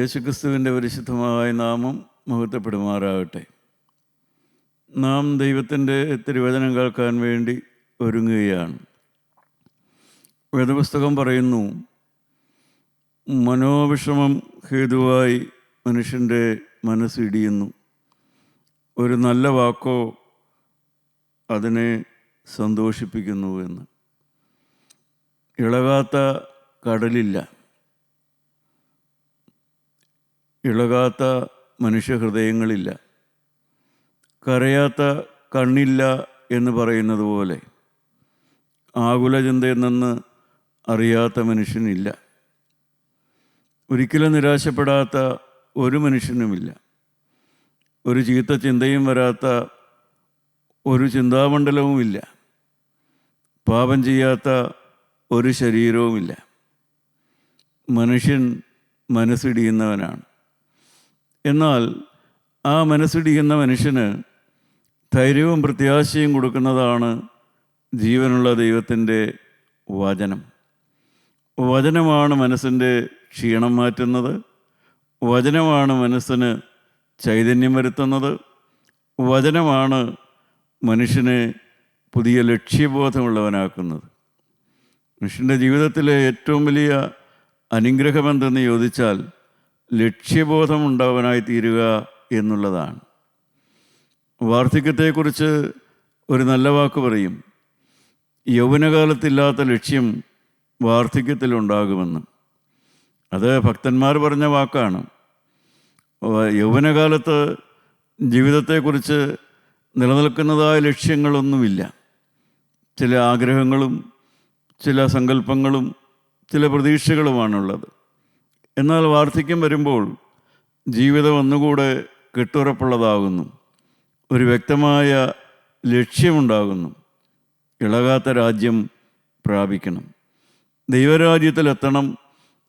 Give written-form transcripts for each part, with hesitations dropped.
യേശുക്രിസ്തുവിൻ്റെ പരിശുദ്ധമായ നാമം മഹത്വപ്പെടുമാറാകട്ടെ. നാം ദൈവത്തിൻ്റെ തിരുവചനം കേൾക്കാൻ വേണ്ടി ഒരുങ്ങുകയാണ്. വേദപുസ്തകം പറയുന്നു, മനോവിഷമം ഹേതുവായി മനുഷ്യൻ്റെ മനസ്സിടിയുന്നു, ഒരു നല്ല വാക്കോ അതിനെ സന്തോഷിപ്പിക്കുന്നു എന്ന്. ഇളകാത്ത കടലില്ല, ഇളകാത്ത മനുഷ്യഹൃദയങ്ങളില്ല, കരയാത്ത കണ്ണില്ല എന്ന് പറയുന്നത് പോലെ ആകുല ചിന്തയെന്ന് അറിയാത്ത മനുഷ്യനില്ല. ഒരിക്കലും നിരാശപ്പെടാത്ത ഒരു മനുഷ്യനുമില്ല. ഒരു ചീത്ത ചിന്തയും വരാത്ത ഒരു ചിന്താമണ്ഡലവുമില്ല. പാപം ചെയ്യാത്ത ഒരു ശരീരവുമില്ല. മനുഷ്യൻ മനസ്സിടിയുന്നവനാണ്. എന്നാൽ ആ മനസ്സിടിയുന്ന മനുഷ്യന് ധൈര്യവും പ്രത്യാശയും കൊടുക്കുന്നതാണ് ജീവനുള്ള ദൈവത്തിൻ്റെ വചനം. വചനമാണ് മനസ്സിൻ്റെ ക്ഷീണം മാറ്റുന്നത്. വചനമാണ് മനസ്സിന് ചൈതന്യം വരുത്തുന്നത്. വചനമാണ് മനുഷ്യനെ പുതിയ ലക്ഷ്യബോധമുള്ളവനാക്കുന്നത്. മനുഷ്യൻ്റെ ജീവിതത്തിലെ ഏറ്റവും വലിയ അനുഗ്രഹമെന്തെന്ന് ചോദിച്ചാൽ ലക്ഷ്യബോധമുണ്ടാവാനായി തീരുക എന്നുള്ളതാണ്. വാർദ്ധക്യത്തെക്കുറിച്ച് ഒരു നല്ല വാക്ക് പറയും, യൗവനകാലത്തില്ലാത്ത ലക്ഷ്യം വാർദ്ധക്യത്തിലുണ്ടാകുമെന്ന്. അത് ഭക്തന്മാർ പറഞ്ഞ വാക്കാണ്. യൗവനകാലത്ത് ജീവിതത്തെക്കുറിച്ച് നിലനിൽക്കുന്നതായ ലക്ഷ്യങ്ങളൊന്നുമില്ല. ചില ആഗ്രഹങ്ങളും ചില സങ്കല്പങ്ങളും ചില പ്രതീക്ഷകളുമാണുള്ളത്. എന്നാൽ വാർദ്ധക്യം വരുമ്പോൾ ജീവിതം ഒന്നുകൂടെ കെട്ടുറപ്പുള്ളതാകുന്നു. ഒരു വ്യക്തമായ ലക്ഷ്യമുണ്ടാകുന്നു. ഇളകാത്ത രാജ്യം പ്രാപിക്കണം, ദൈവരാജ്യത്തിലെത്തണം.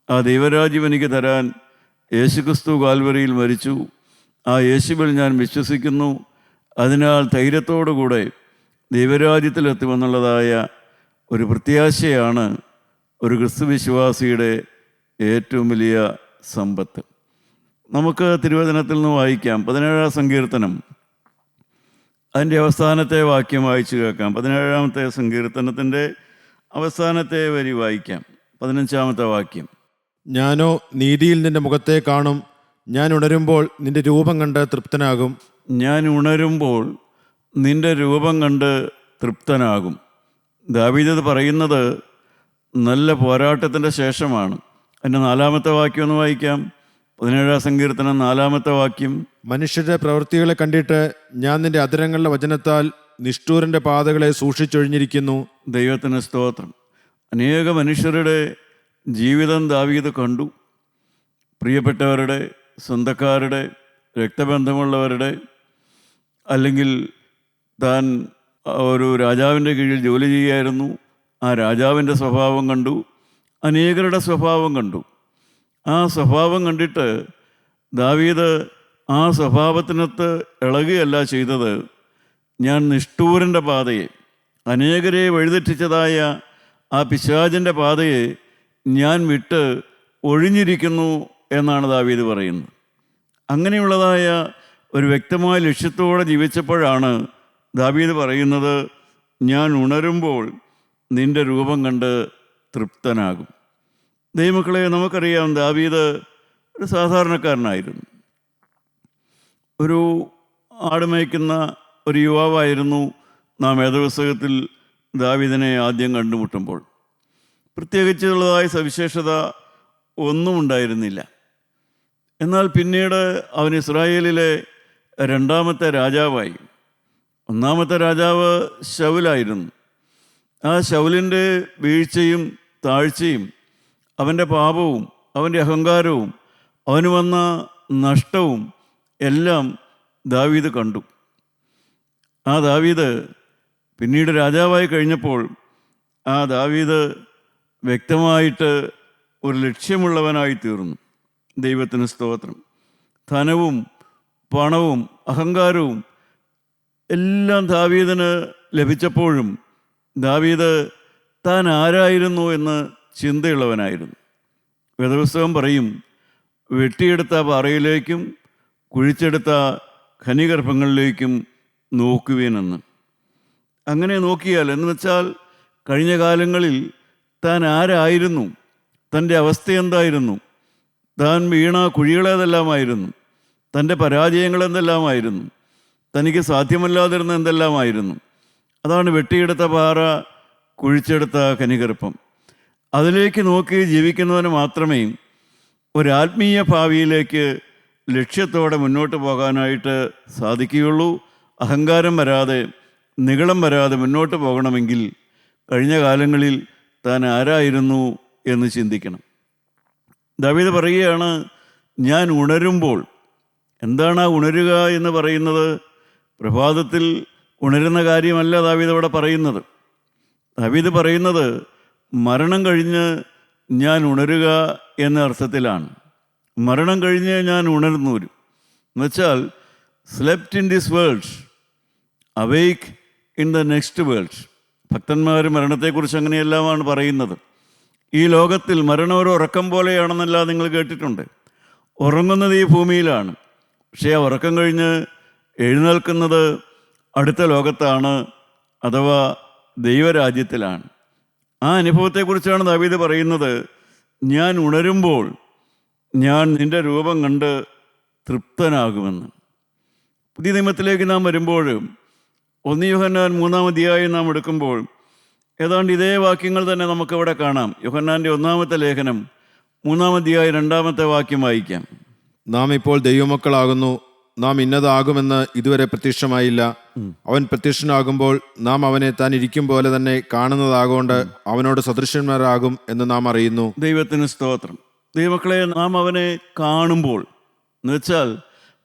ആ ദൈവരാജ്യം എനിക്ക് തരാൻ യേശുക്രിസ്തു കാൽവരിയിൽ മരിച്ചു. ആ യേശുവിൽ ഞാൻ വിശ്വസിക്കുന്നു. അതിനാൽ ധൈര്യത്തോടുകൂടെ ദൈവരാജ്യത്തിലെത്തുമെന്നുള്ളതായ ഒരു പ്രത്യാശയാണ് ഒരു ക്രിസ്തുവിശ്വാസിയുടെ ഏറ്റവും വലിയ സമ്പത്ത്. നമുക്ക് തിരുവചനത്തിൽ നിന്ന് വായിക്കാം. 17-ാം സങ്കീർത്തനം, അതിൻ്റെ അവസാനത്തെ വാക്യം വായിച്ചു കേൾക്കാം. 17-ാമത്തെ സങ്കീർത്തനത്തിൻ്റെ അവസാനത്തെ വരി വായിക്കാം. 15-ാമത്തെ വാക്യം. ഞാനോ നീതിയിൽ നിന്റെ മുഖത്തെ കാണും, ഞാൻ ഉണരുമ്പോൾ നിന്റെ രൂപം കണ്ട് തൃപ്തനാകും. ഞാൻ ഉണരുമ്പോൾ നിന്റെ രൂപം കണ്ട് തൃപ്തനാകും. ദാവീദ് പറയുന്നത് നല്ല പോരാട്ടത്തിൻ്റെ ശേഷമാണ്. അതിൻ്റെ 4-ാമത്തെ വാക്യം ഒന്ന് വായിക്കാം. 17-ാം സങ്കീർത്തനം 4-ാമത്തെ വാക്യം. മനുഷ്യരുടെ പ്രവൃത്തികളെ കണ്ടിട്ട് ഞാൻ നിന്റെ അധരങ്ങളുടെ വചനത്താൽ നിഷ്ഠൂരൻ്റെ പാതകളെ സൂക്ഷിച്ചൊഴിഞ്ഞിരിക്കുന്നു. ദൈവത്തിന് സ്തോത്രം. അനേക മനുഷ്യരുടെ ജീവിതം ദാവീദ് കണ്ടു. പ്രിയപ്പെട്ടവരുടെ, സ്വന്തക്കാരുടെ, രക്തബന്ധമുള്ളവരുടെ, അല്ലെങ്കിൽ താൻ ഒരു രാജാവിൻ്റെ കീഴിൽ ജോലി ചെയ്യുകയായിരുന്നു, ആ രാജാവിൻ്റെ സ്വഭാവം കണ്ടു. അനേകരുടെ സ്വഭാവം കണ്ടു. ആ സ്വഭാവം കണ്ടിട്ട് ദാവീദ് ആ സ്വഭാവത്തിനകത്ത് ഇളകുകയല്ല ചെയ്തത്. ഞാൻ നിഷ്ഠൂരൻ്റെ പാതയെ, അനേകരെ വഴിതെറ്റിച്ചതായ ആ പിശാചിൻ്റെ പാതയെ ഞാൻ വിട്ട് ഒഴിഞ്ഞിരിക്കുന്നു എന്നാണ് ദാവീദ് പറയുന്നത്. അങ്ങനെയുള്ളതായ ഒരു വ്യക്തമായ ലക്ഷ്യത്തോടെ ജീവിച്ചപ്പോഴാണ് ദാവീദ് പറയുന്നത്, ഞാൻ ഉണരുമ്പോൾ നിന്റെ രൂപം കണ്ട് തൃപ്തനാകും. ദൈവമക്കളെ, നമുക്കറിയാം ദാവീദ് ഒരു സാധാരണക്കാരനായിരുന്നു. ഒരു ആടുമേയ്ക്കുന്ന ഒരു യുവാവായിരുന്നു നാം വേദപുസ്തകത്തിൽ ദാവീദിനെ ആദ്യം കണ്ടുമുട്ടുമ്പോൾ. പ്രത്യേകിച്ചുള്ളതായ സവിശേഷത ഒന്നും ഉണ്ടായിരുന്നില്ല. എന്നാൽ പിന്നീട് അവൻ ഇസ്രായേലിലെ 2-ാമത്തെ രാജാവായി. 1-ാമത്തെ രാജാവ് ശൗലായിരുന്നു. ആ ശൗലിൻ്റെ വീഴ്ചയും താഴ്ചയും അവൻ്റെ പാപവും അവൻ്റെ അഹങ്കാരവും അവന് വന്ന നഷ്ടവും എല്ലാം ദാവീദ് കണ്ടു. ആ ദാവീദ് പിന്നീട് രാജാവായി കഴിഞ്ഞപ്പോൾ ആ ദാവീദ് വ്യക്തമായിട്ട് ഒരു ലക്ഷ്യമുള്ളവനായി തീർന്നു. ദൈവത്തിന് സ്തോത്രം. ധനവും പണവും അഹങ്കാരവും എല്ലാം ദാവീദിന് ലഭിച്ചപ്പോഴും ദാവീദ് താൻ ആരായിരുന്നു എന്ന് ചിന്തയുള്ളവനായിരുന്നു. വേദപുസ്തകം പറയും, വെട്ടിയെടുത്ത പാറയിലേക്കും കുഴിച്ചെടുത്ത ഖനിഗർഭങ്ങളിലേക്കും നോക്കുവീനെന്ന്. അങ്ങനെ നോക്കിയാൽ എന്ന് വെച്ചാൽ കഴിഞ്ഞ കാലങ്ങളിൽ താൻ ആരായിരുന്നു, തൻ്റെ അവസ്ഥ എന്തായിരുന്നു, താൻ വീണ കുഴികളേതെല്ലാമായിരുന്നു, തൻ്റെ പരാജയങ്ങൾ എന്തെല്ലാമായിരുന്നു, തനിക്ക് സാധ്യമല്ലാതിരുന്ന എന്തെല്ലാമായിരുന്നു. അതാണ് വെട്ടിയെടുത്ത പാറ, കുഴിച്ചെടുത്ത ഖനിഗർഭം. അതിലേക്ക് നോക്കി ജീവിക്കുന്നവന് മാത്രമേ ഒരാത്മീയ ഭാവിയിലേക്ക് ലക്ഷ്യത്തോടെ മുന്നോട്ട് പോകാനായിട്ട് സാധിക്കുകയുള്ളൂ. അഹങ്കാരം വരാതെ, നിഗളം വരാതെ മുന്നോട്ട് പോകണമെങ്കിൽ കഴിഞ്ഞ കാലങ്ങളിൽ താൻ ആരായിരുന്നു എന്ന് ചിന്തിക്കണം. ദാവീദ് പറയുകയാണ്, ഞാൻ ഉണരുമ്പോൾ. എന്താണ് ആ ഉണരുക എന്ന് പറയുന്നത്? പ്രഭാതത്തിൽ ഉണരുന്ന കാര്യമല്ല ദാവീദ് അവിടെ പറയുന്നത്. ദാവീദ് പറയുന്നത് മരണം കഴിഞ്ഞ് ഞാൻ ഉണരുക എന്ന അർത്ഥത്തിലാണ്. മരണം കഴിഞ്ഞ് ഞാൻ ഉണർന്നു വരും എന്നുവെച്ചാൽ slept in this world, അവേക്ക് in the next world. ഭക്തന്മാർ മരണത്തെക്കുറിച്ച് അങ്ങനെയെല്ലാമാണ് പറയുന്നത്. ഈ ലോകത്തിൽ മരണം ഒരു ഉറക്കം പോലെയാണെന്നല്ല നിങ്ങൾ കേട്ടിട്ടുണ്ട്. ഉറങ്ങുന്നത് ഈ ഭൂമിയിലാണ്, പക്ഷേ ആ ഉറക്കം കഴിഞ്ഞ് എഴുന്നേൽക്കുന്നത് അടുത്ത ലോകത്താണ്, അഥവാ ദൈവരാജ്യത്തിലാണ്. ആ അനുഭവത്തെക്കുറിച്ചാണ് ദാവീദ് പറയുന്നത്. ഞാൻ ഉണരുമ്പോൾ ഞാൻ നിൻ്റെ രൂപം കണ്ട് തൃപ്തനാകുമെന്ന്. പുതിയ നിയമത്തിലേക്ക് നാം വരുമ്പോൾ 1 യോഹന്നാൻ 3-ാം അധ്യായം നാം എടുക്കുമ്പോൾ ഏതാണ്ട് ഇതേ വാക്യങ്ങൾ തന്നെ നമുക്കവിടെ കാണാം. യോഹന്നാൻ്റെ 1-ാമത്തെ ലേഖനം 3-ാം അധ്യായം 2-ാമത്തെ വാക്യം വായിക്കാം. നാം ഇപ്പോൾ ദൈവമക്കളാകുന്നു, നാം ഇന്നതാകുമെന്ന് ഇതുവരെ പ്രത്യക്ഷമായില്ല. അവൻ പ്രത്യക്ഷനാകുമ്പോൾ നാം അവനെ താൻ ഇരിക്കും പോലെ തന്നെ കാണുന്നതാകൊണ്ട് അവനോട് സദൃശന്മാരാകും എന്ന് നാം അറിയുന്നു. ദൈവത്തിന് സ്തോത്രം. ദൈവമക്കളെ, നാം അവനെ കാണുമ്പോൾ എന്ന് വെച്ചാൽ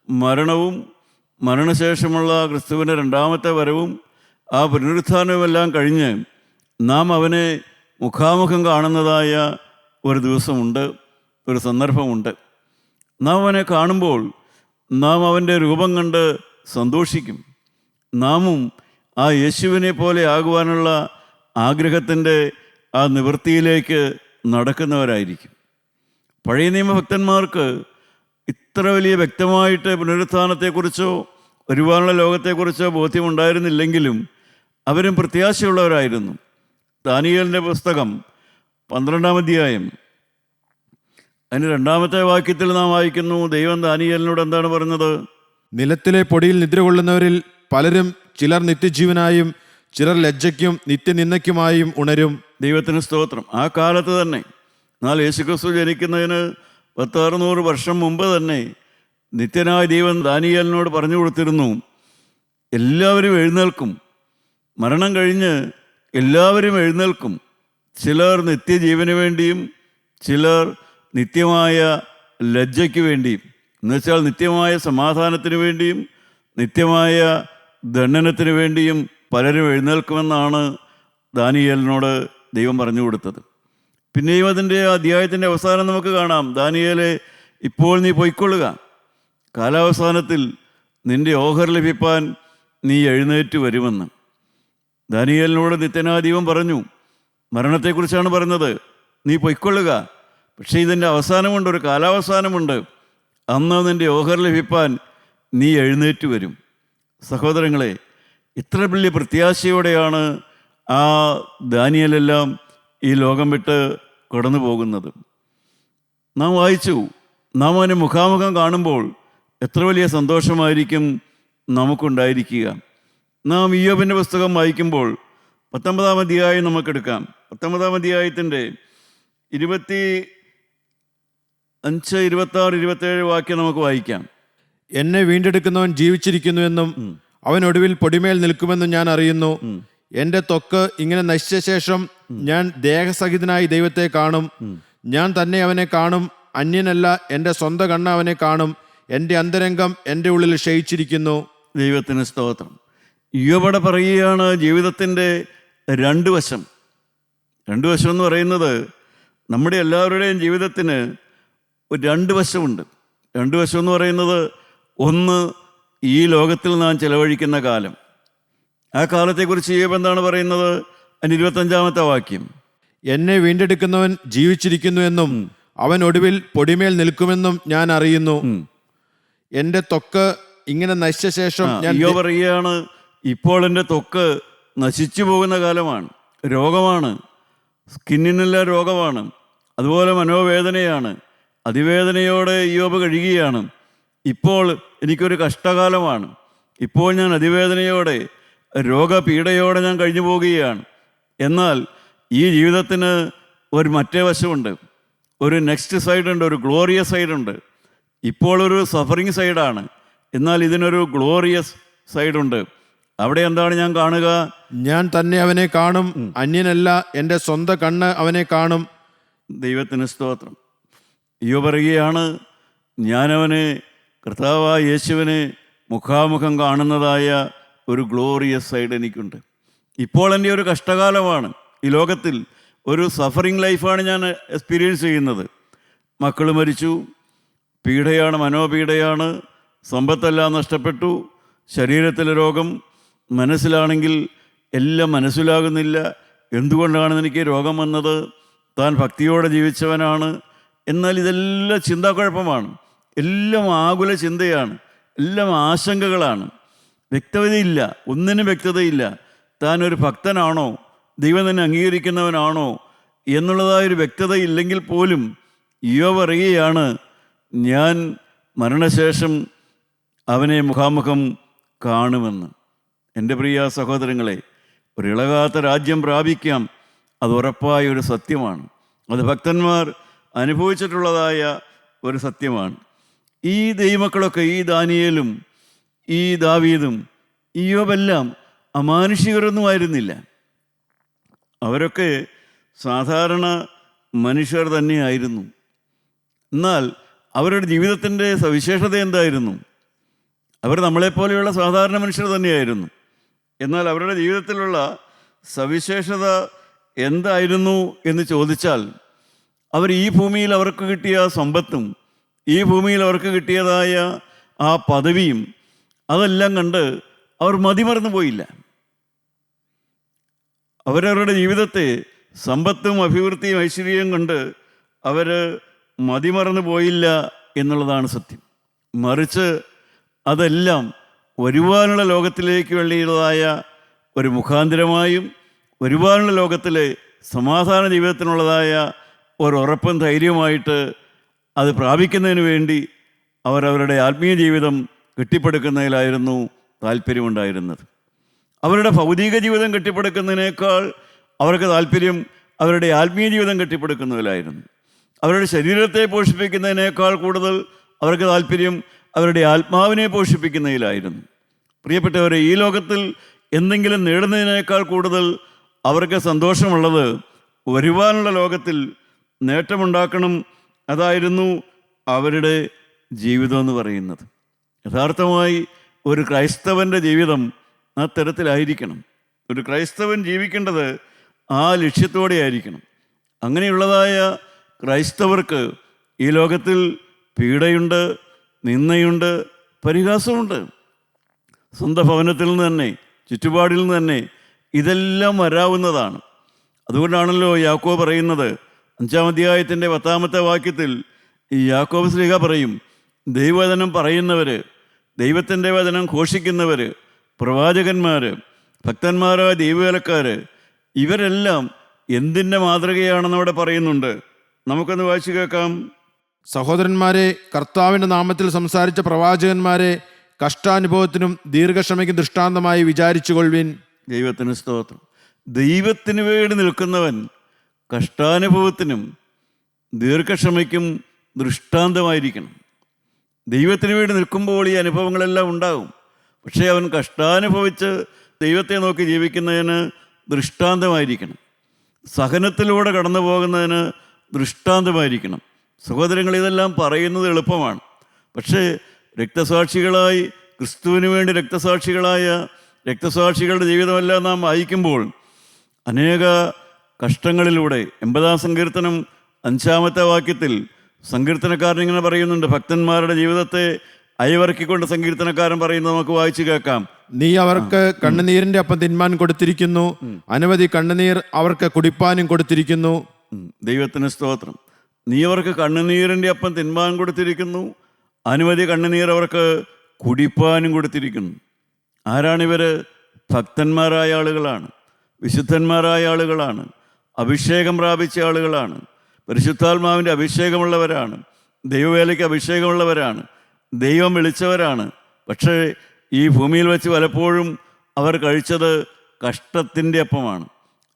മരണവും മരണശേഷമുള്ള ക്രിസ്തുവിൻ്റെ 2-ാമത്തെ വരവും ആ പുനരുത്ഥാനവുമെല്ലാം കഴിഞ്ഞ് നാം അവനെ മുഖാമുഖം കാണുന്നതായ ഒരു ദിവസമുണ്ട്, ഒരു സന്ദർഭമുണ്ട്. നാം അവനെ കാണുമ്പോൾ നാം അവൻ്റെ രൂപം കണ്ട് സന്തോഷിക്കും. നാമും ആ യേശുവിനെ പോലെ ആകുവാനുള്ള ആഗ്രഹത്തിൻ്റെ ആ നിവൃത്തിയിലേക്ക് നടക്കുന്നവരായിരിക്കും. പഴയ നിയമഭക്തന്മാർക്ക് ഇത്ര വലിയ വ്യക്തമായിട്ട് പുനരുത്ഥാനത്തെക്കുറിച്ചോ വരുവാനുള്ള ലോകത്തെക്കുറിച്ചോ ബോധ്യമുണ്ടായിരുന്നില്ലെങ്കിലും അവരും പ്രത്യാശയുള്ളവരായിരുന്നു. ദാനിയേലിൻ്റെ പുസ്തകം 12-ാം അധ്യായം അതിന് 2-ാമത്തെ വാക്യത്തിൽ നാം വായിക്കുന്നു, ദൈവം ദാനിയേലിനോട് എന്താണ് പറഞ്ഞത്? നിലത്തിലെ പൊടിയിൽ നിദ്ര കൊള്ളുന്നവരിൽ പലരും ചിലർ നിത്യജീവനായും ചിലർ ലജ്ജയ്ക്കും നിത്യനിന്ദയ്ക്കുമായും ഉണരും. ദൈവത്തിന് സ്തോത്രം. ആ കാലത്ത് തന്നെ, എന്നാൽ യേശുക്രിസ്തു ജനിക്കുന്നതിന് 600 വർഷം മുമ്പ് തന്നെ നിത്യനായ ദൈവം ദാനിയേലിനോട് പറഞ്ഞു കൊടുത്തിരുന്നു, എല്ലാവരും എഴുന്നേൽക്കും, മരണം കഴിഞ്ഞ് എല്ലാവരും എഴുന്നേൽക്കും. ചിലർ നിത്യജീവന് വേണ്ടിയും ചിലർ നിത്യമായ ലജ്ജയ്ക്ക് വേണ്ടിയും, എന്നുവെച്ചാൽ നിത്യമായ സമാധാനത്തിന് വേണ്ടിയും നിത്യമായ ദണ്ഡനത്തിന് വേണ്ടിയും പലരും എഴുന്നേൽക്കുമെന്നാണ് ദാനിയേലിനോട് ദൈവം പറഞ്ഞു കൊടുത്തത്. പിന്നെയും അതിൻ്റെ അധ്യായത്തിൻ്റെ അവസാനം നമുക്ക് കാണാം, ദാനിയേലെ, ഇപ്പോൾ നീ പൊയ്ക്കൊള്ളുക, കാലാവസാനത്തിൽ നിൻ്റെ ഓഹർ ലഭിപ്പാൻ നീ എഴുന്നേറ്റ് വരുമെന്ന്. ദാനിയേലിനോട് നിത്യനാദൈവം പറഞ്ഞു, മരണത്തെക്കുറിച്ചാണ് പറഞ്ഞത്, നീ പൊയ്ക്കൊള്ളുക, പക്ഷേ ഇതിൻ്റെ അവസാനമുണ്ട്, ഒരു കാലാവസാനമുണ്ട്, അന്ന് നിൻ്റെ ഓഹർ ലഭിപ്പാൻ നീ എഴുന്നേറ്റ് വരും. സഹോദരങ്ങളെ, ഇത്ര വലിയ പ്രത്യാശയോടെയാണ് ആ ദാനിയേലെല്ലാം ഈ ലോകം വിട്ട് കടന്നു പോകുന്നത്. നാം വായിച്ചു, നാം അവനെ മുഖാമുഖം കാണുമ്പോൾ എത്ര വലിയ സന്തോഷമായിരിക്കും നമുക്കുണ്ടായിരിക്കുക. നാം ഇയ്യോബിൻ്റെ പുസ്തകം വായിക്കുമ്പോൾ 19-ാം അധ്യായം നമുക്കെടുക്കാം. 19-ാം അധ്യായത്തിൻ്റെ 25, 26, 27 വാക്യം നമുക്ക് വായിക്കാം. എന്നെ വീണ്ടെടുക്കുന്നവൻ ജീവിച്ചിരിക്കുന്നു എന്നും അവൻ ഒടുവിൽ പൊടിമേൽ നിൽക്കുമെന്നും ഞാൻ അറിയുന്നു. എന്റെ ത്വക്ക് ഇങ്ങനെ നശിച്ച ശേഷം ഞാൻ ദേഹസഹിതനായി ദൈവത്തെ കാണും. ഞാൻ തന്നെ അവനെ കാണും, അന്യനല്ല, എൻ്റെ സ്വന്തം കണ്ണ് അവനെ കാണും. എൻ്റെ അന്തരംഗം എൻ്റെ ഉള്ളിൽ ക്ഷയിച്ചിരിക്കുന്നു. ദൈവത്തിന് സ്തോത്രം. ഇയ്യോബ് പറയുകയാണ്, ജീവിതത്തിൻ്റെ 2 വശം. 2 വശം എന്ന് പറയുന്നത് നമ്മുടെ എല്ലാവരുടെയും ജീവിതത്തിന് ഒരു 2 വശമുണ്ട്. 2 വശം എന്ന് പറയുന്നത്, ഒന്ന് ഈ ലോകത്തിൽ നാം ചെലവഴിക്കുന്ന കാലം. ആ കാലത്തെക്കുറിച്ച് ഇയ്യോബ് എന്താണ് പറയുന്നത്? അതിന് 25-ാമത്തെ വാക്യം, എന്നെ വീണ്ടെടുക്കുന്നവൻ ജീവിച്ചിരിക്കുന്നു എന്നും അവൻ ഒടുവിൽ പൊടിമേൽ നിൽക്കുമെന്നും ഞാൻ അറിയുന്നു. എന്റെ ത്വക്ക് ഇങ്ങനെ നശിച്ച ശേഷം ഞാൻ ഇയ്യോബ് പറയുകയാണ്, ഇപ്പോൾ എൻ്റെ ത്വക്ക് നശിച്ചു പോകുന്ന കാലമാണ്, രോഗമാണ്, സ്കിന്നിനെല്ലാം രോഗമാണ്, അതുപോലെ മനോവേദനയാണ്, അതിവേദനയോടെ ഇയ്യോബ് കഴിയുകയാണ്. ഇപ്പോൾ എനിക്കൊരു കഷ്ടകാലമാണ്, ഇപ്പോൾ ഞാൻ അതിവേദനയോടെ രോഗപീഠയോടെ ഞാൻ കഴിഞ്ഞു പോവുകയാണ്. എന്നാൽ ഈ ജീവിതത്തിന് ഒരു മറ്റേ വശമുണ്ട്, ഒരു നെക്സ്റ്റ് സൈഡുണ്ട്, ഒരു ഗ്ലോറിയസ് സൈഡുണ്ട്. ഇപ്പോൾ ഒരു സഫറിങ് സൈഡാണ്, എന്നാൽ ഇതിനൊരു ഗ്ലോറിയസ് സൈഡുണ്ട്. അവിടെ എന്താണ് ഞാൻ കാണുക? ഞാൻ തന്നെ അവനെ കാണും, അന്യനല്ല, എൻ്റെ സ്വന്തം കണ്ണ് അവനെ കാണും. ദൈവത്തിന് സ്തോത്രം. ഇയ്യോബ് പറയുകയാണ്, ഞാനവനെ, കർത്താവായ യേശുവിനെ മുഖാമുഖം കാണുന്നതായ ഒരു ഗ്ലോറിയസ് സൈഡ് എനിക്കുണ്ട്. ഇപ്പോൾ എൻ്റെ ഒരു കഷ്ടകാലമാണ്, ഈ ലോകത്തിൽ ഒരു സഫറിങ് ലൈഫാണ് ഞാൻ എക്സ്പീരിയൻസ് ചെയ്യുന്നത്. മക്കൾ മരിച്ചു, പീഡയാണ്, മനോപീഡയാണ്, സമ്പത്തെല്ലാം നഷ്ടപ്പെട്ടു, ശരീരത്തിലെ രോഗം, മനസ്സിലാണെങ്കിൽ എല്ലാം മനസ്സിലാകുന്നില്ല. എന്തുകൊണ്ടാണ് എനിക്ക് രോഗം വന്നത്? താൻ ഭക്തിയോടെ ജീവിച്ചവനാണ്, എന്നാൽ ഇതെല്ലാം ചിന്താക്കുഴപ്പമാണ്, എല്ലാം ആകുല ചിന്തയാണ്, എല്ലാം ആശങ്കകളാണ്, വ്യക്തതയില്ല, ഒന്നിനും വ്യക്തതയില്ല. താൻ ഒരു ഭക്തനാണോ, ദൈവം തന്നെ അംഗീകരിക്കുന്നവനാണോ എന്നുള്ളതായൊരു വ്യക്തത ഇല്ലെങ്കിൽ പോലും ഇയ്യോബ് പറയുകയാണ്, ഞാൻ മരണശേഷം അവനെ മുഖാമുഖം കാണുമെന്ന്. എൻ്റെ പ്രിയ സഹോദരങ്ങളെ, ഒരു ഇളകാത്ത രാജ്യം പ്രാപിക്കാം, അത് ഉറപ്പായ ഒരു സത്യമാണ്. അത് ഭക്തന്മാർ അനുഭവിച്ചിട്ടുള്ളതായ ഒരു സത്യമാണ്. ഈ ദൈവമക്കളൊക്കെ, ഈ ദാനിയേലും ഈ ദാവീദും ഇയ്യോബെല്ലാം അമാനുഷികരൊന്നും ആയിരുന്നില്ല. അവരൊക്കെ സാധാരണ മനുഷ്യർ തന്നെയായിരുന്നു. എന്നാൽ അവരുടെ ജീവിതത്തിൻ്റെ സവിശേഷത എന്തായിരുന്നു? അവർ നമ്മളെപ്പോലെയുള്ള സാധാരണ മനുഷ്യർ തന്നെയായിരുന്നു. എന്നാൽ അവരുടെ ജീവിതത്തിലുള്ള സവിശേഷത എന്തായിരുന്നു എന്ന് ചോദിച്ചാൽ, അവർ ഈ ഭൂമിയിൽ അവർക്ക് കിട്ടിയ സമ്പത്തും ഈ ഭൂമിയിൽ അവർക്ക് കിട്ടിയതായ ആ പദവിയും അതെല്ലാം കണ്ട് അവർ മതിമറന്നു പോയില്ല. അവരവരുടെ ജീവിതത്തെ സമ്പത്തും അഭിവൃദ്ധിയും ഐശ്വര്യവും കൊണ്ട് അവർ മതിമറന്നു പോയില്ല എന്നുള്ളതാണ് സത്യം. മറിച്ച് അതെല്ലാം വരുവാനുള്ള ലോകത്തിലേക്ക് വേണ്ടിയുള്ളതായ ഒരു മുഖാന്തരമായും വരുവാനുള്ള ലോകത്തിലെ സമാധാന ജീവിതത്തിനുള്ളതായ ഒരു ഉറപ്പും ധൈര്യവുമായിട്ട് അത് പ്രാപിക്കുന്നതിന് വേണ്ടി അവരവരുടെ ആത്മീയ ജീവിതം കെട്ടിപ്പടുക്കുന്നതിലായിരുന്നു താല്പര്യമുണ്ടായിരുന്നത്. അവരുടെ ഭൗതിക ജീവിതം കെട്ടിപ്പടുക്കുന്നതിനേക്കാൾ അവർക്ക് താല്പര്യം അവരുടെ ആത്മീയ ജീവിതം കെട്ടിപ്പടുക്കുന്നതിലായിരുന്നു. അവരുടെ ശരീരത്തെ പോഷിപ്പിക്കുന്നതിനേക്കാൾ കൂടുതൽ അവർക്ക് താല്പര്യം അവരുടെ ആത്മാവിനെ പോഷിപ്പിക്കുന്നതിലായിരുന്നു. പ്രിയപ്പെട്ടവരെ, ഈ ലോകത്തിൽ എന്തെങ്കിലും നേടുന്നതിനേക്കാൾ കൂടുതൽ അവർക്ക് സന്തോഷമുള്ളത് വരുവാനുള്ള ലോകത്തിൽ നേട്ടമുണ്ടാക്കണം. അതായിരുന്നു അവരുടെ ജീവിതം എന്ന് പറയുന്നത്. യഥാർത്ഥമായി ഒരു ക്രൈസ്തവൻ്റെ ജീവിതം ആ തരത്തിലായിരിക്കണം. ഒരു ക്രൈസ്തവൻ ജീവിക്കേണ്ടത് ആ ലക്ഷ്യത്തോടെ ആയിരിക്കണം. അങ്ങനെയുള്ളതായ ക്രൈസ്തവർക്ക് ഈ ലോകത്തിൽ പീഡയുണ്ട്, നിന്ദയുണ്ട്, പരിഹാസമുണ്ട്. സ്വന്തം ഭവനത്തിൽ നിന്ന് തന്നെ, ചുറ്റുപാടിൽ നിന്ന് തന്നെ ഇതെല്ലാം വരാവുന്നതാണ്. അതുകൊണ്ടാണല്ലോ യാക്കോബ് പറയുന്നത്, 5-ാം അധ്യായത്തിൻ്റെ 10-ാമത്തെ വാക്യത്തിൽ ഈ യാക്കോബ് ശ്ലീഹ പറയും, ദൈവവചനം പറയുന്നവർ, ദൈവത്തിൻ്റെ വചനം ഘോഷിക്കുന്നവർ, പ്രവാചകന്മാർ, ഭക്തന്മാരായ ദൈവവേലക്കാർ, ഇവരെല്ലാം എന്തിൻ്റെ മാതൃകയാണെന്ന് അവിടെ പറയുന്നുണ്ട്. നമുക്കൊന്ന് വായിച്ചു കേൾക്കാം. സഹോദരന്മാരെ, കർത്താവിൻ്റെ നാമത്തിൽ സംസാരിച്ച പ്രവാചകന്മാരെ കഷ്ടാനുഭവത്തിനും ദീർഘക്ഷമയ്ക്കും ദൃഷ്ടാന്തമായി വിചാരിച്ചുകൊള്ളുവിൻ. ദൈവത്തിന് സ്തോത്രം. ദൈവത്തിന് വേണ്ടി നിൽക്കുന്നവൻ കഷ്ടാനുഭവത്തിനും ദീർഘക്ഷമയ്ക്കും ദൃഷ്ടാന്തമായിരിക്കണം. ദൈവത്തിന് വേണ്ടി നിൽക്കുമ്പോൾ ഈ അനുഭവങ്ങളെല്ലാം ഉണ്ടാകും. പക്ഷേ അവൻ കഷ്ടാനുഭവിച്ച് ദൈവത്തെ നോക്കി ജീവിക്കുന്നതിന് ദൃഷ്ടാന്തമായിരിക്കണം. സഹനത്തിലൂടെ കടന്നു പോകുന്നതിന് ദൃഷ്ടാന്തമായിരിക്കണം. സഹോദരങ്ങൾ, ഇതെല്ലാം പറയുന്നത് എളുപ്പമാണ്. പക്ഷേ രക്തസാക്ഷികളായി, ക്രിസ്തുവിന് വേണ്ടി രക്തസാക്ഷികളായ രക്തസാക്ഷികളുടെ ജീവിതമെല്ലാം നാം വായിക്കുമ്പോൾ അനേക കഷ്ടങ്ങളിലൂടെ 80-ാം സങ്കീർത്തനം 5-ാമത്തെ വാക്യത്തിൽ സങ്കീർത്തനക്കാരൻ ഇങ്ങനെ പറയുന്നുണ്ട്. ഭക്തന്മാരുടെ ജീവിതത്തെ അയവിറക്കിക്കൊണ്ട് സങ്കീർത്തനക്കാരൻ പറയുന്നത് നമുക്ക് വായിച്ചു കേൾക്കാം. നീ അവർക്ക് കണ്ണുനീരിന്റെ അപ്പം തിന്മാൻ കൊടുത്തിരിക്കുന്നു, അനവധി കണ്ണുനീർ അവർക്ക് കുടിപ്പാനും കൊടുത്തിരിക്കുന്നു. ദൈവത്തിന് സ്തോത്രം. നീ അവർക്ക് കണ്ണുനീരിൻ്റെ അപ്പം തിന്മാൻ കൊടുത്തിരിക്കുന്നു, അനവധി കണ്ണുനീർ അവർക്ക് കുടിപ്പാനും കൊടുത്തിരിക്കുന്നു. ആരാണിവർ? ഭക്തന്മാരായ ആളുകളാണ്, വിശുദ്ധന്മാരായ ആളുകളാണ്, അഭിഷേകം പ്രാപിച്ച ആളുകളാണ്, പരിശുദ്ധാത്മാവിൻ്റെ അഭിഷേകമുള്ളവരാണ്, ദൈവവേലയ്ക്ക് അഭിഷേകമുള്ളവരാണ്, ദൈവം വിളിച്ചവരാണ്. പക്ഷേ ഈ ഭൂമിയിൽ വെച്ച് പലപ്പോഴും അവർ കഴിച്ചത് കഷ്ടത്തിൻ്റെ അപ്പമാണ്,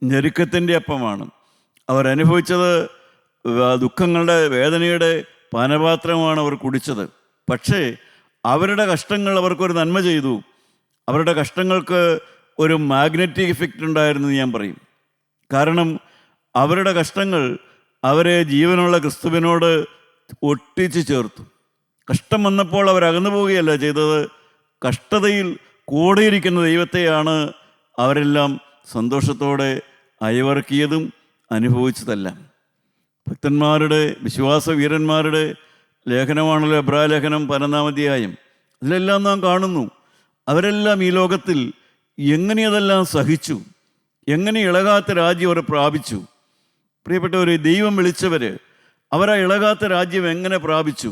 ഞെരുക്കത്തിൻ്റെ അപ്പമാണ്. അവരനുഭവിച്ചത് ദുഃഖങ്ങളുടെ, വേദനയുടെ പാനപാത്രമാണ് അവർ കുടിച്ചത്. പക്ഷേ അവരുടെ കഷ്ടങ്ങൾ അവർക്കൊരു നന്മ ചെയ്തു. അവരുടെ കഷ്ടങ്ങൾക്ക് ഒരു മാഗ്നറ്റിക് ഇഫക്റ്റ് ഉണ്ടായിരുന്നു ഞാൻ പറയും. കാരണം അവരുടെ കഷ്ടങ്ങൾ അവരെ ജീവനുള്ള ക്രിസ്തുവിനോട് ഒട്ടിച്ചു ചേർത്തു. കഷ്ടം വന്നപ്പോൾ അവരകന്നു പോവുകയല്ല ചെയ്തത്, കഷ്ടതയിൽ കൂടെയിരിക്കുന്ന ദൈവത്തെയാണ് അവരെല്ലാം സന്തോഷത്തോടെ അയവർക്കിയതും അനുഭവിച്ചതെല്ലാം. ഭക്തന്മാരുടെ, വിശ്വാസ വീരന്മാരുടെ ലേഖനമാണല്ലോ എബ്രായ ലേഖനം 11-ാം അധ്യായം. അതിലെല്ലാം നാം കാണുന്നു അവരെല്ലാം ഈ ലോകത്തിൽ എങ്ങനെ അതെല്ലാം സഹിച്ചു, എങ്ങനെ ഇളകാത്ത രാജ്യം അവർ പ്രാപിച്ചു. പ്രിയപ്പെട്ടവർ, ദൈവം വിളിച്ചവർ അവരാ ഇളകാത്ത രാജ്യം എങ്ങനെ പ്രാപിച്ചു?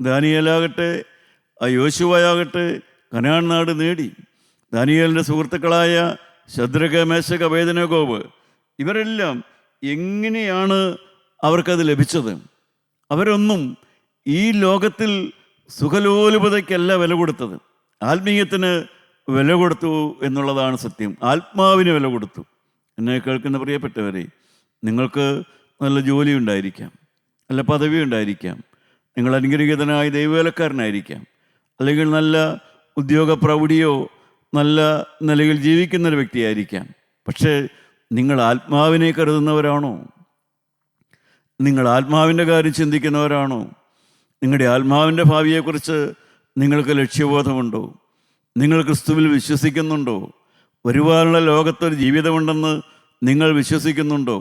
ദാനിയേലാകട്ടെ, യോശുവയാകട്ടെ കനാൻ നാട് നേടി. ദാനിയേലിൻ്റെ സുഹൃത്തുക്കളായ ശദ്രക, മേശക, അബേദ്നെഗോവ് ഇവരെല്ലാം എങ്ങനെയാണ് അവർക്കത് ലഭിച്ചത്? അവരൊന്നും ഈ ലോകത്തിൽ സുഖലോലുപതയ്ക്കല്ല വില കൊടുത്തത്, ആത്മീയത്തിന് വില കൊടുത്തു എന്നുള്ളതാണ് സത്യം. ആത്മാവിന് വില കൊടുത്തു. എന്നെ കേൾക്കുന്ന പ്രിയപ്പെട്ടവരെ, നിങ്ങൾക്ക് നല്ല ജോലി ഉണ്ടായിരിക്കാം, നല്ല പദവി ഉണ്ടായിരിക്കാം, നിങ്ങൾ അനുഗ്രഹീതനായ ദൈവവേലക്കാരനായിരിക്കാം, അല്ലെങ്കിൽ നല്ല ഉദ്യോഗ പ്രൗഢിയോ നല്ല നിലയിൽ ജീവിക്കുന്നൊരു വ്യക്തിയായിരിക്കാം. പക്ഷേ നിങ്ങൾ ആത്മാവിനെ കരുതുന്നവരാണോ? നിങ്ങൾ ആത്മാവിൻ്റെ കാര്യം ചിന്തിക്കുന്നവരാണോ? നിങ്ങളുടെ ആത്മാവിൻ്റെ ഭാവിയെക്കുറിച്ച് നിങ്ങൾക്ക് ലക്ഷ്യബോധമുണ്ടോ? നിങ്ങൾ ക്രിസ്തുവിൽ വിശ്വസിക്കുന്നുണ്ടോ? വരുവാനുള്ള ലോകത്തൊരു ജീവിതമുണ്ടെന്ന് നിങ്ങൾ വിശ്വസിക്കുന്നുണ്ടോ?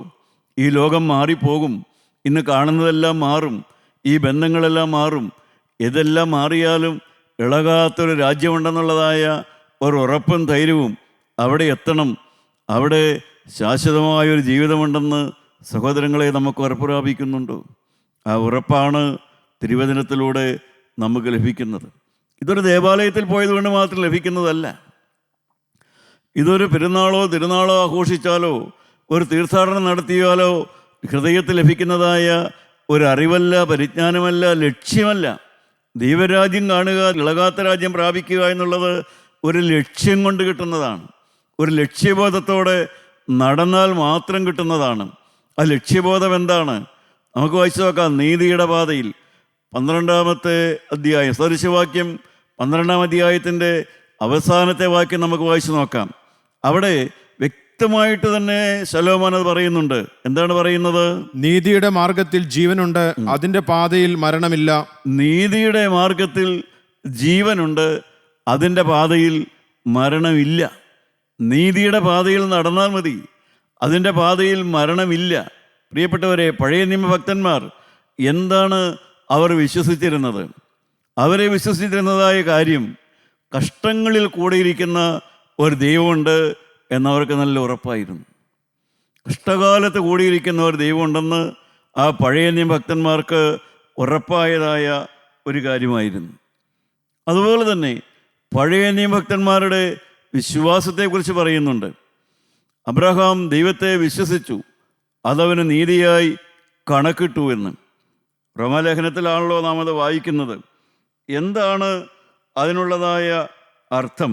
ഈ ലോകം മാറിപ്പോകും, ഇന്ന് കാണുന്നതെല്ലാം മാറും, ഈ ബന്ധങ്ങളെല്ലാം മാറും. ഇതെല്ലാം മാറിയാലും ഇളകാത്തൊരു രാജ്യമുണ്ടെന്നുള്ളതായ ഒരു ഉറപ്പും ധൈര്യവും അവിടെ എത്തണം. അവിടെ ശാശ്വതമായൊരു ജീവിതമുണ്ടെന്ന് സഹോദരങ്ങളെ നമുക്ക് ഉറപ്പ് പ്രാപിക്കുന്നുണ്ടോ? ആ ഉറപ്പാണ് തിരുവചനത്തിലൂടെ നമുക്ക് ലഭിക്കുന്നത്. ഇതൊരു ദേവാലയത്തിൽ പോയതുകൊണ്ട് മാത്രം ലഭിക്കുന്നതല്ല. ഇതൊരു പെരുന്നാളോ തിരുനാളോ ആഘോഷിച്ചാലോ ഒരു തീർത്ഥാടനം നടത്തിയാലോ ഹൃദയത്തിൽ ലഭിക്കുന്നതായ ഒരു അറിവല്ല, പരിജ്ഞാനമല്ല, ലക്ഷ്യമല്ല. ദൈവരാജ്യം കാണുക, ഇളകാത്ത രാജ്യം പ്രാപിക്കുക എന്നുള്ളത് ഒരു ലക്ഷ്യം കൊണ്ട് കിട്ടുന്നതാണ്. ഒരു ലക്ഷ്യബോധത്തോടെ നടന്നാൽ മാത്രം കിട്ടുന്നതാണ്. ആ ലക്ഷ്യബോധം എന്താണ്? നമുക്ക് വായിച്ചു നോക്കാം. നീതിയുടെ പാതയിൽ 12-ാമത്തെ അധ്യായം, സദൃശവാക്യം 12-ാം അധ്യായത്തിൻ്റെ അവസാനത്തെ വാക്യം നമുക്ക് വായിച്ചു നോക്കാം. അവിടെ വ്യക്തമായിട്ട് തന്നെ ശലോമോൻ അത് പറയുന്നുണ്ട്. എന്താണ് പറയുന്നത്? നീതിയുടെ മാർഗത്തിൽ ജീവനുണ്ട്, അതിൻ്റെ പാതയിൽ മരണമില്ല. നീതിയുടെ മാർഗത്തിൽ ജീവനുണ്ട്, അതിൻ്റെ പാതയിൽ മരണമില്ല. നീതിയുടെ പാതയിൽ നടന്നാൽ മതി, അതിൻ്റെ പാതയിൽ മരണമില്ല. പ്രിയപ്പെട്ടവരെ, പഴയ നിയമഭക്തന്മാർ എന്താണ് അവർ വിശ്വസിച്ചിരുന്നത്? അവരെ വിശ്വസിച്ചിരുന്നതായ കാര്യം കഷ്ടങ്ങളിൽ കൂടെയിരിക്കുന്ന ഒരു ദൈവമുണ്ട് എന്നവർക്ക് നല്ല ഉറപ്പായിരുന്നു. കഷ്ടകാലത്ത് കൂടിയിരിക്കുന്ന ഒരു ദൈവമുണ്ടെന്ന് ആ പഴയ നിയമഭക്തന്മാർക്ക് ഉറപ്പായതായ ഒരു കാര്യമായിരുന്നു. അതുപോലെ തന്നെ പഴയ നിയമഭക്തന്മാരുടെ വിശ്വാസത്തെക്കുറിച്ച് പറയുന്നുണ്ട്. അബ്രഹാം ദൈവത്തെ വിശ്വസിച്ചു, അതവന് നീതിയായി കണക്കിട്ടു എന്ന്. റോമാലേഖനത്തിലാണല്ലോ നാം അത് വായിക്കുന്നത്. എന്താണ് അതിനുള്ളതായ അർത്ഥം?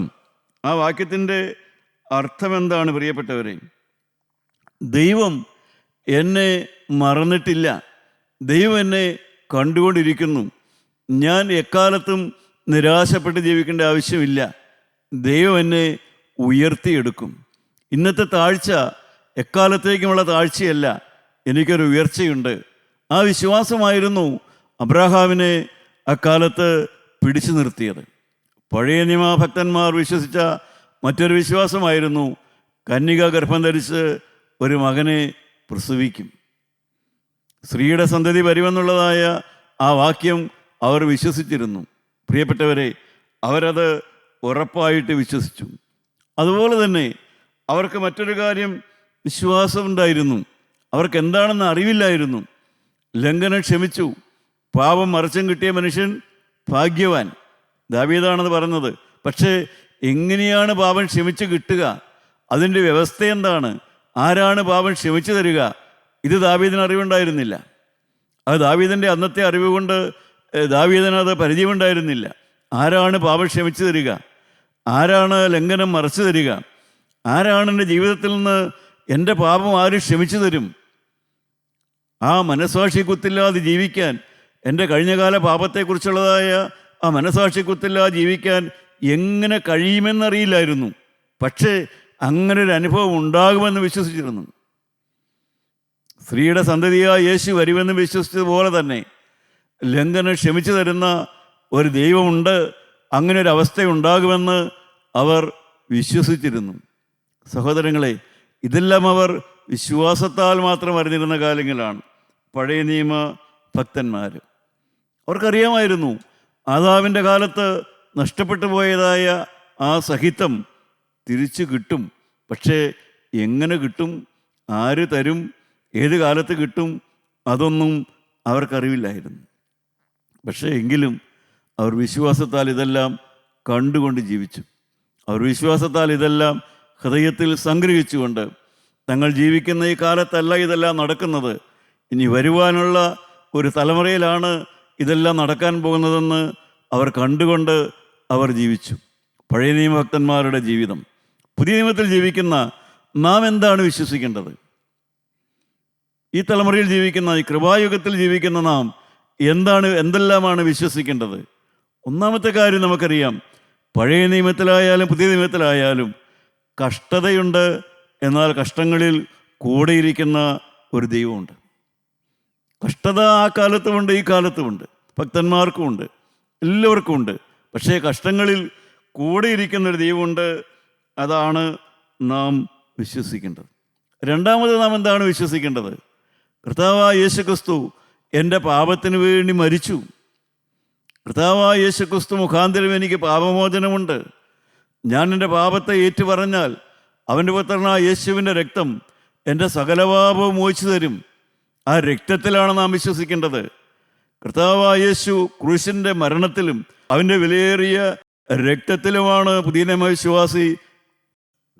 ആ വാക്യത്തിൻ്റെ അർത്ഥം എന്താണ് പ്രിയപ്പെട്ടവരെ? ദൈവം എന്നെ മറന്നിട്ടില്ല, ദൈവം എന്നെ കണ്ടുകൊണ്ടിരിക്കുന്നു. ഞാൻ എക്കാലത്തും നിരാശപ്പെട്ട് ജീവിക്കേണ്ട ആവശ്യമില്ല. ദൈവം എന്നെ ഉയർത്തിയെടുക്കും. ഇന്നത്തെ താഴ്ച എക്കാലത്തേക്കുമുള്ള താഴ്ചയല്ല, എനിക്കൊരു ഉയർച്ചയുണ്ട്. ആ വിശ്വാസമായിരുന്നു അബ്രാഹാമിനെ അക്കാലത്ത് പിടിച്ചു നിർത്തിയത്. പഴയ നിയമഭക്തന്മാർ വിശ്വസിച്ച മറ്റൊരു വിശ്വാസമായിരുന്നു കന്യക ഗർഭം ധരിച്ച് ഒരു മകനെ പ്രസവിക്കും, സ്ത്രീയുടെ സന്തതി വരുമെന്നുള്ളതായ ആ വാക്യം അവർ വിശ്വസിച്ചിരുന്നു. പ്രിയപ്പെട്ടവരെ, അവരത് ഉറപ്പായിട്ട് വിശ്വസിച്ചു. അതുപോലെ തന്നെ അവർക്ക് മറ്റൊരു കാര്യം വിശ്വാസമുണ്ടായിരുന്നു. അവർക്ക് എന്താണെന്ന് അറിവില്ലായിരുന്നു. ലംഘനം ക്ഷമിച്ചു, പാപം മറച്ചും കിട്ടിയ മനുഷ്യൻ ഭാഗ്യവാൻ. ദാവീദാണത് പറഞ്ഞത്. പക്ഷേ എങ്ങനെയാണ് പാപം ക്ഷമിച്ച് കിട്ടുക? അതിൻ്റെ വ്യവസ്ഥ എന്താണ്? ആരാണ് പാപം ക്ഷമിച്ചു തരിക? ഇത് ദാവീദിന് അറിവുണ്ടായിരുന്നില്ല. അത് ദാവീദിൻ്റെ അന്നത്തെ അറിവ് കൊണ്ട് ദാവീദിനത് പരിചയമുണ്ടായിരുന്നില്ല. ആരാണ് പാപം ക്ഷമിച്ചു തരിക? ആരാണ് ലംഘനം മറച്ചു തരിക? ആരാണ് എൻ്റെ ജീവിതത്തിൽ നിന്ന് എൻ്റെ പാപം ആര് ക്ഷമിച്ചു തരും? ആ മനസ്സാക്ഷി കുത്തില്ലാതെ ജീവിക്കാൻ, എൻ്റെ കഴിഞ്ഞകാല പാപത്തെക്കുറിച്ചുള്ളതായ ആ മനസ്സാക്ഷി കുത്തില്ലാതെ ജീവിക്കാൻ എങ്ങനെ കഴിയുമെന്നറിയില്ലായിരുന്നു. പക്ഷേ അങ്ങനെ ഒരു അനുഭവം ഉണ്ടാകുമെന്ന് വിശ്വസിച്ചിരുന്നു. സ്ത്രീയുടെ സന്തതിയായ യേശു വരുമെന്ന് വിശ്വസിച്ചതുപോലെ തന്നെ ലംഘനം ക്ഷമിച്ചു തരുന്ന ഒരു ദൈവമുണ്ട്, അങ്ങനെ ഒരു അവസ്ഥയുണ്ടാകുമെന്ന് അവർ വിശ്വസിച്ചിരുന്നു. സഹോദരങ്ങളെ, ഇതെല്ലാം അവർ വിശ്വാസത്താൽ മാത്രം അറിഞ്ഞിരുന്ന കാലങ്ങളാണ്. പഴയ നിയമ ഭക്തന്മാർ അവർക്കറിയാമായിരുന്നു ആദാമിൻ്റെ കാലത്ത് നഷ്ടപ്പെട്ടു പോയതായ ആ സഹിത്വം തിരിച്ചു കിട്ടും. പക്ഷേ എങ്ങനെ കിട്ടും, ആര് തരും, ഏത് കാലത്ത് കിട്ടും, അതൊന്നും അവർക്കറിവില്ലായിരുന്നു. പക്ഷേ എങ്കിലും അവർ വിശ്വാസത്താൽ ഇതെല്ലാം കണ്ടുകൊണ്ട് ജീവിച്ചു. അവർ വിശ്വാസത്താൽ ഇതെല്ലാം ഹൃദയത്തിൽ സംഗ്രഹിച്ചുകൊണ്ട് തങ്ങൾ ജീവിക്കുന്ന ഈ കാലത്തല്ല ഇതെല്ലാം നടക്കുന്നത്, ഇനി വരുവാനുള്ള ഒരു തലമുറയിലാണ് ഇതെല്ലാം നടക്കാൻ പോകുന്നതെന്ന് അവർ കണ്ടുകൊണ്ട് അവർ ജീവിച്ചു. പഴയ നിയമഭക്തന്മാരുടെ ജീവിതം. പുതിയ നിയമത്തിൽ ജീവിക്കുന്ന നാം എന്താണ് വിശ്വസിക്കേണ്ടത്? ഈ തലമുറയിൽ ജീവിക്കുന്ന, ഈ കൃപായുഗത്തിൽ ജീവിക്കുന്ന നാം എന്തെല്ലാമാണ് വിശ്വസിക്കേണ്ടത്? ഒന്നാമത്തെ കാര്യം നമുക്കറിയാം, പഴയ നിയമത്തിലായാലും പുതിയ നിയമത്തിലായാലും കഷ്ടതയുണ്ട്, എന്നാൽ കഷ്ടങ്ങളിൽ കൂടെയിരിക്കുന്ന ഒരു ദൈവമുണ്ട്. കഷ്ടത ആ കാലത്തുമുണ്ട്, ഈ കാലത്തുമുണ്ട്, ഭക്തന്മാർക്കുമുണ്ട്, എല്ലാവർക്കും ഉണ്ട്. പക്ഷേ കഷ്ടങ്ങളിൽ കൂടെയിരിക്കുന്നൊരു ദൈവമുണ്ട്. അതാണ് നാം വിശ്വസിക്കേണ്ടത്. രണ്ടാമത് നാം എന്താണ് വിശ്വസിക്കേണ്ടത്? കർത്താവായ യേശുക്രിസ്തു എൻ്റെ പാപത്തിന് വേണ്ടി മരിച്ചു. കർത്താവായ യേശുക്രിസ്തു മുഖാന്തരം എനിക്ക് പാപമോചനമുണ്ട്. ഞാൻ എൻ്റെ പാപത്തെ ഏറ്റുപറഞ്ഞാൽ അവൻ്റെ പുത്രനായ യേശുവിൻ്റെ രക്തം എൻ്റെ സകല പാപവും മോചിച്ചു തരും. ആ രക്തത്തിലാണ് നാം വിശ്വസിക്കേണ്ടത്. കർത്താവായ യേശു ക്രൂശിൻ്റെ മരണത്തിലും അവൻ്റെ വിലയേറിയ രക്തത്തിലുമാണ് പുതിയ നിയമ വിശ്വാസി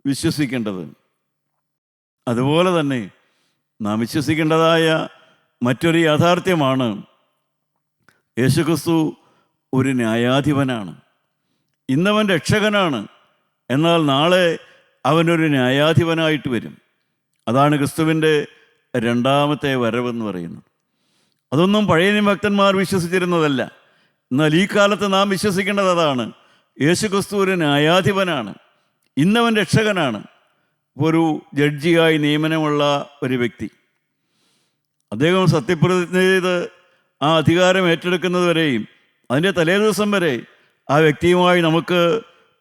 വിശ്വസിക്കേണ്ടത്. അതുപോലെ തന്നെ നാം വിശ്വസിക്കേണ്ടതായ മറ്റൊരു യാഥാർത്ഥ്യമാണ്, യേശുക്രിസ്തു ഒരു ന്യായാധിപനാണ്. ഇന്നവൻ രക്ഷകനാണ്, എന്നാൽ നാളെ അവനൊരു ന്യായാധിപനായിട്ട് വരും. അതാണ് ക്രിസ്തുവിൻ്റെ രണ്ടാമത്തെ വരവെന്ന് പറയുന്നത്. അതൊന്നും പഴയ നിയമഭക്തന്മാർ വിശ്വസിച്ചിരുന്നതല്ല. എന്നാൽ ഈ കാലത്ത് നാം വിശ്വസിക്കേണ്ടത് അതാണ്. യേശുക്രിസ്തു ഒരു ന്യായാധിപനാണ്, ഇന്നവൻ രക്ഷകനാണ്. ഒരു ജഡ്ജിയായി നിയമനമുള്ള ഒരു വ്യക്തി, അദ്ദേഹം സത്യപ്രതിജ്ഞ ചെയ്ത് ആ അധികാരം ഏറ്റെടുക്കുന്നത് വരെയും അതിൻ്റെ തലേദിവസം വരെ ആ വ്യക്തിയുമായി നമുക്ക്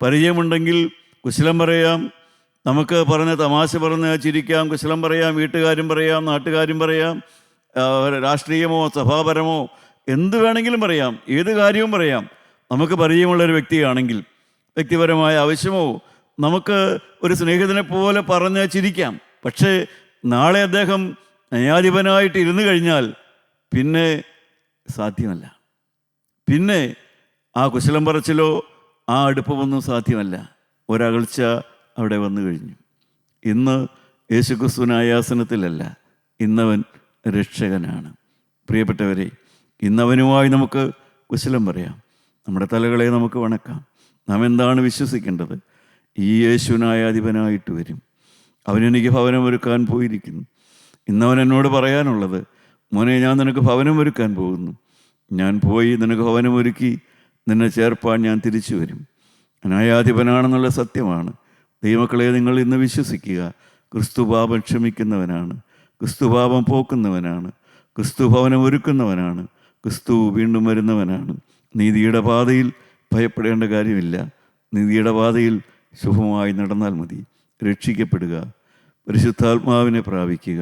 പരിചയമുണ്ടെങ്കിൽ കുശലം പറയാം, നമുക്ക് പറഞ്ഞ് തമാശ പറഞ്ഞ് ചിരിക്കാം, കുശലം പറയാം, വീട്ടുകാരും പറയാം, നാട്ടുകാരും പറയാം, രാഷ്ട്രീയമോ സഭാപരമോ എന്ത് വേണമെങ്കിലും പറയാം, ഏത് കാര്യവും പറയാം. നമുക്ക് പരിചയമുള്ളൊരു വ്യക്തിയാണെങ്കിൽ വ്യക്തിപരമായ ആവശ്യമോ നമുക്ക് ഒരു സ്നേഹിതനെ പോലെ പറഞ്ഞ് ചിരിക്കാം. പക്ഷേ നാളെ അദ്ദേഹം ന്യായാധിപനായിട്ട് ഇരുന്നു കഴിഞ്ഞാൽ പിന്നെ സാധ്യമല്ല. പിന്നെ ആ കുശലം പറച്ചിലോ ആ അടുപ്പമൊന്നും സാധ്യമല്ല. ഒരകൽച്ച അവിടെ വന്നു കഴിഞ്ഞു. ഇന്ന് യേശുക്രിസ്തു ന്യായാസനത്തിലല്ല, ഇന്നവൻ രക്ഷകനാണ്. പ്രിയപ്പെട്ടവരെ, ഇന്നവനുമായി നമുക്ക് കുശലം പറയാം, നമ്മുടെ തലകളെ നമുക്ക് വണക്കാം. നാം എന്താണ് വിശ്വസിക്കേണ്ടത്? ഈ യേശു ന്യായാധിപനായിട്ട് വരും. അവനെനിക്ക് ഭവനമൊരുക്കാൻ പോയിരിക്കുന്നു. ഇന്നവൻ എന്നോട് പറയാനുള്ളത്, മോനെ, ഞാൻ നിനക്ക് ഭവനമൊരുക്കാൻ പോകുന്നു. ഞാൻ പോയി നിനക്ക് ഭവനമൊരുക്കി നിന്നെ ചേർപ്പാൻ ഞാൻ തിരിച്ചു വരും. ന്യായാധിപനാണെന്നുള്ള സത്യമാണ്. ദൈവമക്കളെ, നിങ്ങൾ ഇന്ന് വിശ്വസിക്കുക. ക്രിസ്തു പാപം ക്ഷമിക്കുന്നവനാണ്, ക്രിസ്തു പാപം പോക്കുന്നവനാണ്, ക്രിസ്തു ഭവനം ഒരുക്കുന്നവനാണ്, ക്രിസ്തു വീണ്ടും വരുന്നവനാണ്. നീതിയുടെ പാതയിൽ ഭയപ്പെടേണ്ട കാര്യമില്ല. നീതിയുടെ പാതയിൽ ശുഭമായി നടന്നാൽ മതി. രക്ഷിക്കപ്പെടുക, പരിശുദ്ധാത്മാവിനെ പ്രാപിക്കുക,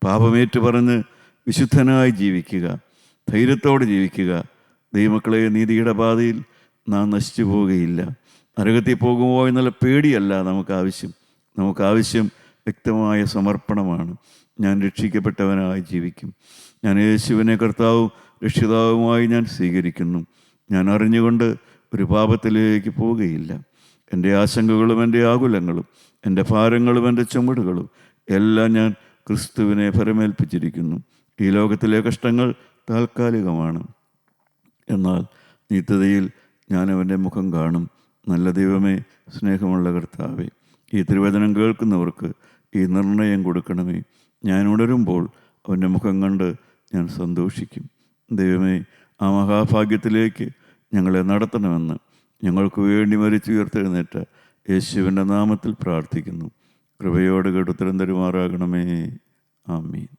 പാപമേറ്റു പറഞ്ഞ് വിശുദ്ധനായി ജീവിക്കുക, ധൈര്യത്തോടെ ജീവിക്കുക. ദൈവമക്കളെ, നീതിയുടെ പാതയിൽ നാം നശിച്ചു പോവുകയില്ല. നരകത്തിൽ പോകുമോ എന്നുള്ള പേടിയല്ല നമുക്കാവശ്യം. നമുക്കാവശ്യം വ്യക്തമായ സമർപ്പണമാണ്. ഞാൻ രക്ഷിക്കപ്പെട്ടവനായി ജീവിക്കും. ഞാൻ യേശുവിനെ കർത്താവും രക്ഷിതാവുമായി ഞാൻ സ്വീകരിക്കുന്നു. ഞാൻ അറിഞ്ഞുകൊണ്ട് ഒരു പാപത്തിലേക്ക് പോവുകയില്ല. എൻ്റെ ആശങ്കകളും എൻ്റെ ആകുലങ്ങളും എൻ്റെ ഭാരങ്ങളും എൻ്റെ ചുമടുകളും എല്ലാം ഞാൻ ക്രിസ്തുവിനെ ഫലമേൽപ്പിച്ചിരിക്കുന്നു. ഈ ലോകത്തിലെ കഷ്ടങ്ങൾ താൽക്കാലികമാണ്, എന്നാൽ നിത്യതയിൽ ഞാൻ അവൻ്റെ മുഖം കാണും. നല്ല ദൈവമേ, സ്നേഹമുള്ള കർത്താവേ, ഈ തിരുവചനം കേൾക്കുന്നവർക്ക് ഈ നിർണയം കൊടുക്കണമേ. ഞാൻ ഉണരുമ്പോൾ അവൻ്റെ മുഖം കണ്ട് ഞാൻ സന്തോഷിക്കും. ദൈവമേ, ആ മഹാഭാഗ്യത്തിലേക്ക് ഞങ്ങളെ നടത്തണമെന്ന് ഞങ്ങൾക്ക് വേണ്ടി മരിച്ചുയർത്തെഴുന്നേറ്റ യേശുവിൻ്റെ നാമത്തിൽ പ്രാർത്ഥിക്കുന്നു. കൃപയോട് കേട്ട് ഉത്തരം തരുമാറാകണമേ. ആമീൻ.